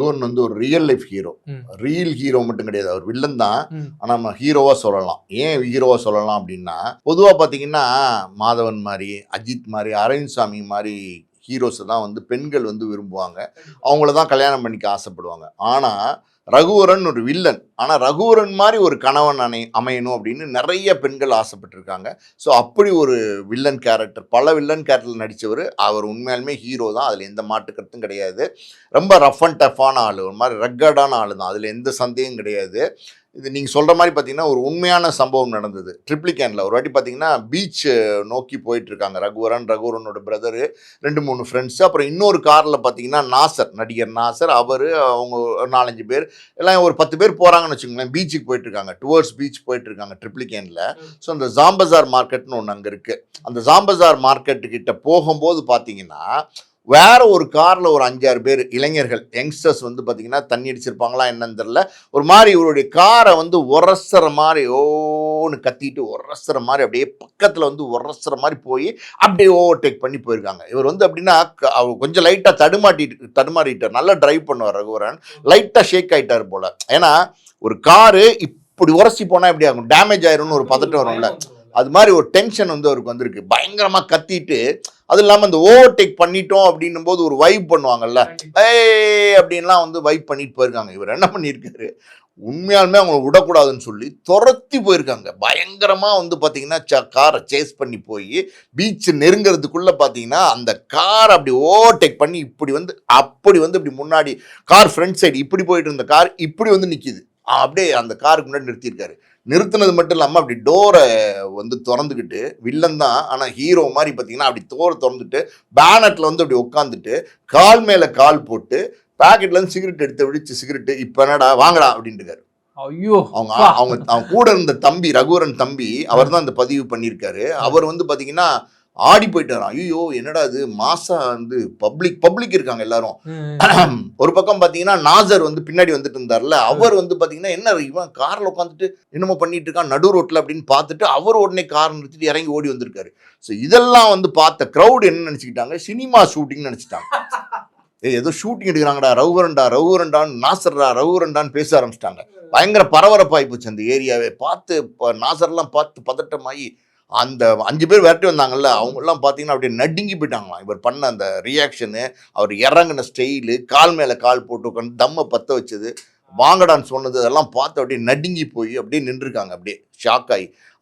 ரகுவரன் வந்து ஒரு real life hero. Real hero மட்டும் கிடையாது, அவர் வில்லன் தான். ஆனால் நம்ம ஹீரோவாக சொல்லலாம். ஏன் ஹீரோவாக சொல்லலாம் அப்படின்னா, பொதுவாக பார்த்தீங்கன்னா மாதவன் மாதிரி, அஜித் மாதிரி, அரவிந்த் சாமி மாதிரி ஹீரோஸை தான் வந்து பெண்கள் வந்து விரும்புவாங்க. அவங்கள தான் கல்யாணம் பண்ணிக்க ஆசைப்படுவாங்க. ஆனால் ரகுவரன் ஒரு வில்லன். ஆனால் ரகுவரன் மாதிரி ஒரு கணவன் அமையணும் அப்படின்னு நிறைய பெண்கள் ஆசைப்பட்டிருக்காங்க. ஸோ அப்படி ஒரு வில்லன் கேரக்டர், பல வில்லன் கேரக்டர் நடித்தவர். அவர் உண்மையாலுமே ஹீரோ தான், அதில் எந்த மாற்று கருத்தும் கிடையாது. ரொம்ப ரஃப் அண்ட் டஃப்பான ஆள், ஒரு மாதிரி ரக்கடான ஆள் தான், அதில் எந்த சந்தேகம் கிடையாது. இது நீங்கள் சொல்கிற மாதிரி பார்த்தீங்கன்னா ஒரு உண்மையான சம்பவம் நடந்தது ட்ரிப்ளிகேனில். ஒரு வாட்டி பார்த்தீங்கன்னா பீச் நோக்கி போயிட்டுருக்காங்க ரகுவரனோட பிரதரு, 2-3 ஃப்ரெண்ட்ஸு, அப்புறம் இன்னொரு காரில் பார்த்தீங்கன்னா நாசர், நடிகர் நாசர், அவர், அவங்க 4-5 பேர், எல்லாம் ஒரு 10 பேர் போகிறாங்கன்னு வச்சுக்கோங்களேன். பீச்சுக்கு போயிட்டுருக்காங்க, டுவர்ட்ஸ் பீச் போயிட்டுருக்காங்க ட்ரிப்ளிகேனில். ஸோ அந்த ஜாம்பசார் மார்க்கெட்னு ஒன்று அங்கே இருக்குது. அந்த ஜாம்பசார் மார்க்கெட்டுக்கிட்ட போகும்போது பார்த்தீங்கன்னா வேற ஒரு காரில் ஒரு 5-6 பேர் இளைஞர்கள், யங்ஸ்டர்ஸ் வந்து பார்த்தீங்கன்னா தண்ணி அடிச்சிருப்பாங்களா என்னன்னு தெரியல, ஒரு மாதிரி இவருடைய காரை வந்து உரசுற மாதிரி ஓன்னு கத்திட்டு உரசுற மாதிரி அப்படியே பக்கத்தில் வந்து உரசுற மாதிரி போய் அப்படியே ஓவர்டேக் பண்ணி போயிருக்காங்க. இவர் வந்து அப்படின்னா அவர் கொஞ்சம் லைட்டாக தடுமாறிட்டார். நல்லா டிரைவ் பண்ணுவார் ரகுவரன், லைட்டாக ஷேக் ஆகிட்டார் போல். ஏன்னா ஒரு காரு இப்படி உரசி போனால் எப்படி ஆகும், டேமேஜ் ஆயிரும்னு ஒரு பதட்டம் வரும்ல, அது மாதிரி ஒரு டென்ஷன் வந்து அவருக்கு வந்திருக்கு. பயங்கரமாக கத்திட்டு, அது இல்லாமல் இந்த ஓவர்டேக் பண்ணிட்டோம் அப்படின்னும் போது ஒரு வைப் பண்ணுவாங்கல்ல, அப்படின்லாம் வந்து வைப் பண்ணிட்டு போயிருக்காங்க. இவர் என்ன பண்ணியிருக்காரு, உண்மையாலுமே அவங்களை விடக்கூடாதுன்னு சொல்லி துரத்தி போயிருக்காங்க. பயங்கரமாக வந்து பார்த்தீங்கன்னா காரை சேஸ் பண்ணி போய் பீச் நெருங்கிறதுக்குள்ளே பார்த்தீங்கன்னா அந்த காரை அப்படி ஓவர்டேக் பண்ணி இப்படி வந்து இப்படி முன்னாடி கார் ஃப்ரண்ட் சைடு இப்படி போயிட்டு இருந்த கார் இப்படி வந்து நிற்கிது. அப்படியே அந்த காருக்கு முன்னாடி நிறுத்தியிருக்காரு. நிறுத்தினது மட்டும் இல்லாமல் அப்படி டோரை வந்து திறந்துக்கிட்டு, வில்லன் தான் ஆனால் ஹீரோ மாதிரி பார்த்தீங்கன்னா அப்படி டோரை திறந்துட்டு பேனட்டில் வந்து அப்படி உட்காந்துட்டு கால் மேலே கால் போட்டு பேக்கெட்லேருந்து சிகரெட் எடுத்து விழிச்சு சிகரெட்டு, இப்போ என்னடா வாங்கடா அப்படின்ட்டுருக்காரு. ஐயோ, அவங்க கூட இருந்த தம்பி, ரகுவரன் தம்பி, அவர் தான் இந்த பதிவு பண்ணியிருக்காரு. அவர் வந்து பார்த்தீங்கன்னா ஆடி போயிட்டாராம். ஐயோ என்னடா இது, மாசா வந்து பப்ளிக் இருக்காங்க எல்லாரும். ஒரு பக்கம் பார்த்தீங்கன்னா நாசர் வந்து பின்னாடி வந்துட்டு இருந்தார்ல, அவர் வந்து பார்த்தீங்கன்னா என்ன இவன் காரில் உட்காந்துட்டு என்னமோ பண்ணிட்டு இருக்கான் நடு ரோட்டில் அப்படின்னு பார்த்துட்டு அவர் உடனே கார் நிறுத்திட்டு இறங்கி ஓடி வந்திருக்காரு. ஸோ இதெல்லாம் வந்து பார்த்த க்ரௌட் என்ன நினச்சிக்கிட்டாங்க, சினிமா ஷூட்டிங்னு நினச்சிட்டாங்க. ஏதோ ஷூட்டிங் எடுக்கிறாங்கடா, ரகுவரன்டான்னு ரகுவரன்டான்னு பேச ஆரம்பிச்சிட்டாங்க. பயங்கர பரபரப்பாகி போச்சு அந்த ஏரியாவே. பார்த்து நாசர்லாம் பார்த்து பதட்டமாகி அந்த 5 பேர் விரட்டி வந்தாங்கல்ல, அவங்கெல்லாம் பார்த்தீங்கன்னா அப்படியே நடுங்கி போயிட்டாங்களாம். இவர் பண்ண அந்த ரியாக்ஷனு, அவர் இறங்கின ஸ்டைலு, கால் மேலே கால் போட்டு உட்காந்து தம்மை பற்ற வச்சது, வாங்கடான்னு சொன்னது, அதெல்லாம் பார்த்து அப்படியே நடுங்கி போய் அப்படியே நின்றுருக்காங்க, அப்படியே ஷாக் ஆகி.